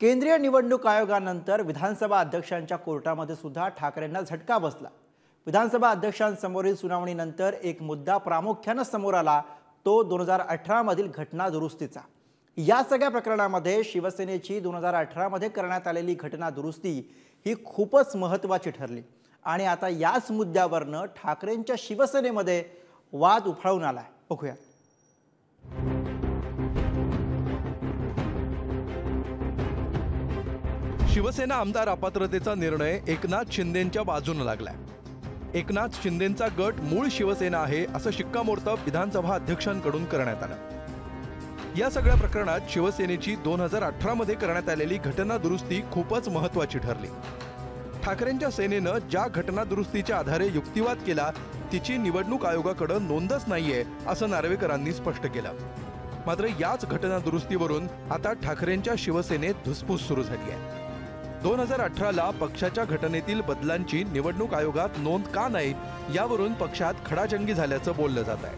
केंद्रीय निवडणूक आयोगानंतर विधानसभा अध्यक्षांच्या कोर्टामध्ये सुद्धा ठाकरेंना झटका बसला। विधानसभा अध्यक्षांसमोरील सुनावणीनंतर एक मुद्दा प्रामुख्याने समोर आला, तो 2018 मधील घटना दुरुस्तीचा। या सगळ्या प्रकरणामध्ये शिवसेनेची 2018 मध्ये करण्यात आलेली घटना दुरुस्ती ही खूपच महत्त्वाची ठरली आणि आता याच मुद्द्यावरनं ठाकरेंच्या शिवसेनेमध्ये वाद उफाळून आलाय। बघूया। शिवसेना आमदार अपात्रतेचा निर्णय एकनाथ शिंदेंच्या बाजूने लागलाय। एकनाथ शिंदेंचा गट मूळ शिवसेना आहे असं शिक्कामोर्तब विधानसभा अध्यक्षांकडून करण्यात आलं। या सगळ्या प्रकरणात शिवसेनेची 2018 मध्ये करण्यात आलेली घटना दुरुस्ती खूपच महत्त्वाची ठरली। ठाकरेंच्या सेनेनं ज्या घटना दुरुस्तीच्या आधारे युक्तिवाद केला तिची निवडणूक आयोगाकडे नोंदच नाहीये असं नार्वेकरांनी स्पष्ट केलं। मात्र याच घटना दुरुस्तीवरून आता ठाकरेंच्या शिवसेनेत धुसफूस सुरू झाली आहे। 2018ला पक्षाच्या घटनेतील बदलांची निवडणूक आयोगात नोंद का नाही यावरून पक्षात खडाजंगी झाल्याचं बोललं जात आहे।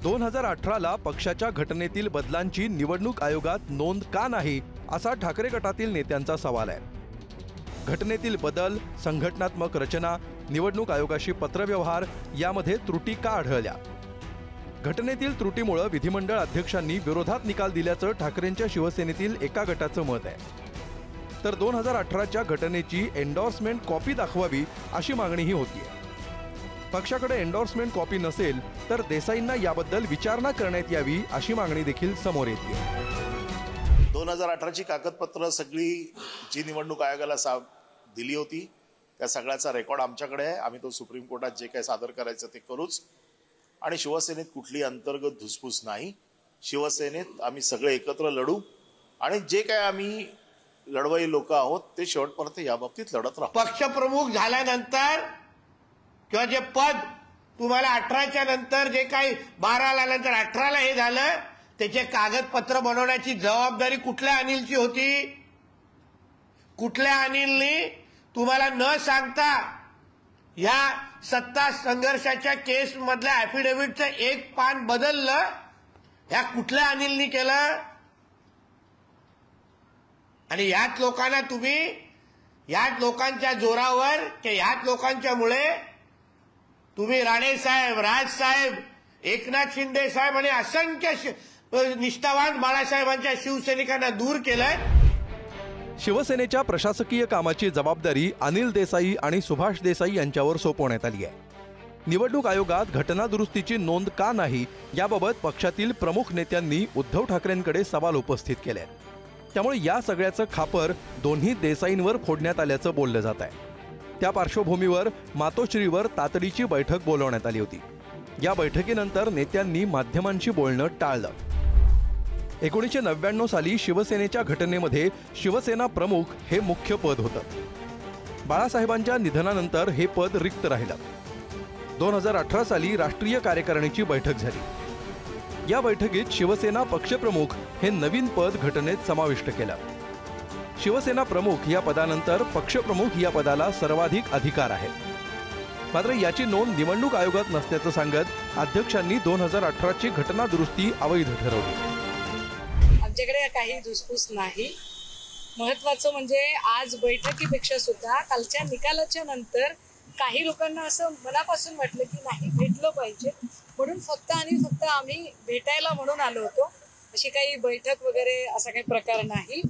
2018ला पक्षाच्या घटनेतील बदलांची निवडणूक आयोगात नोंद का नाही असा ठाकरे गटातील नेत्यांचा सवाल आहे। घटनेतील बदल, संघटनात्मक रचना, निवडणूक आयोगाशी पत्रव्यवहार यामध्ये त्रुटी का आढळल्या? घटनेतील त्रुटीमुळे विधिमंडळ अध्यक्षांनी विरोधात निकाल दिल्याचं ठाकरेंच्या शिवसेनेतील एका गटाचं मत आहे। तर 2018च्या घटनेची एंडोर्समेंट कॉपी दाखवावी अशी मागणीही होतीये। पक्षाकडे एंडोर्समेंट कॉपी नसेल तर देसाईंना याबद्दल विचारणा करण्यात यावी अशी मागणी देखील समोर येते। 2018ची कागदपत्र सगळी जी निवडणूक आयोगाला दिली होती त्या सगळ्याचा रेकॉर्ड आमच्याकडे आहे। आम्ही तो सुप्रीम कोर्टात जे काही सादर करायचं ते करूच आणि शिवसेनेत कुठली अंतर्गत धुसफूस नाही। शिवसेनेत आम्ही सगळे एकत्र लढू आणि जे काही आम्ही लढवाई लोक आहोत ते शेवटपर्यंत या बाबतीत लढत राहू। पक्षप्रमुख झाल्यानंतर किंवा जे पद तुम्हाला 18च्या नंतर जे काही 12ला नंतर 18ला हे झालं त्याचे कागदपत्र बनवण्याची जबाबदारी कुठल्या अनिलची होती? कुठल्या अनिलनी तुम्हाला न सांगता या सत्ता संघर्षाच्या केस मधल्या ॲफिडेव्हिटचं एक पान बदललं? ह्या कुठल्या अनिलनी केलं? आणि याच लोकांना तुम्ही याच लोकांच्या जोरावर की याच लोकांच्यामुळे तुम्ही राणे साहेब, राज साहेब, एकनाथ शिंदे साहेब आणि असंख्य निष्ठावान बाळासाहेबांच्या शिवसैनिकांना दूर केलंय। शिवसेनेच्या प्रशासकीय कामाची जबाबदारी अनिल देसाई आणि सुभाष देसाई यांच्यावर सोपवण्यात आली आहे। निवडणूक आयोगात घटना दुरुस्तीची नोंद का नाही याबाबत पक्षातील प्रमुख नेत्यांनी उद्धव ठाकरेंकडे सवाल उपस्थित केले। त्यामुळे या सगळ्याचं खापर दोन्ही देसाईंवर फोडण्यात आल्याचं बोललं जात आहे। त्या पार्श्वभूमीवर मातोश्रीवर तातडीची बैठक बोलवण्यात आली होती। या बैठकीनंतर नेत्यांनी माध्यमांशी बोलणं टाळलं। 1999 साली शिवसेनेच्या घटनेमध्ये शिवसेना प्रमुख हे मुख्य पद होतं। बाळासाहेबांच्या निधनानंतर हे पद रिक्त राहिलं। 2018 साली राष्ट्रीय कार्यकारिणीची बैठक झाली। या बैठकीत शिवसेना पक्षप्रमुख हे नवीन पद घटनेत समाविष्ट केलं। शिवसेना प्रमुख या पदानंतर पक्षप्रमुख या पदाला सर्वाधिक अधिकार आहेत। मात्र याची नोंद निवडणूक आयोगात नसल्याचं सांगत अध्यक्षांनी 2018ची घटना दुरुस्ती अवैध ठरवली। आमच्याकडे काही धुसफूस नाही। महत्त्वाचं म्हणजे आज बैठकीपेक्षा सुद्धा कालच्या निकालाच्या नंतर काही लोकांना असं मनापासून वाटलं की नाही भेटलं पाहिजे म्हणून फक्त आणि फक्त आम्ही भेटायला म्हणून आलो होतो। अशी काही बैठक वगैरे असा काही प्रकार नाही।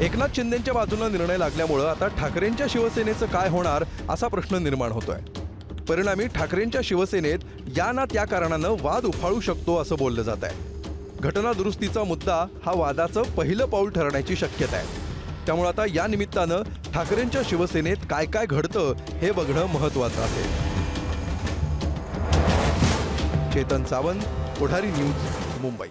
एकनाथ शिंदेंच्या बाजूने निर्णय लागल्यामुळे आता ठाकरेंच्या शिवसेनेचं काय होणार असा प्रश्न निर्माण होतोय। परिणामी ठाकरेंच्या शिवसेनेत या ना त्या कारणानं वाद उफाळू शकतो असं बोललं जात आहे। घटना दुरुस्तीचा मुद्दा हा वादाचं पहिलं पाऊल ठरण्याची शक्यता आहे। त्यामुळे आता या निमित्तानं ठाकरेंच्या शिवसेनेत काय काय घडतं हे बघणं महत्त्वाचं असेल। चेतन सावंत, पुढारी न्यूज, मुंबई।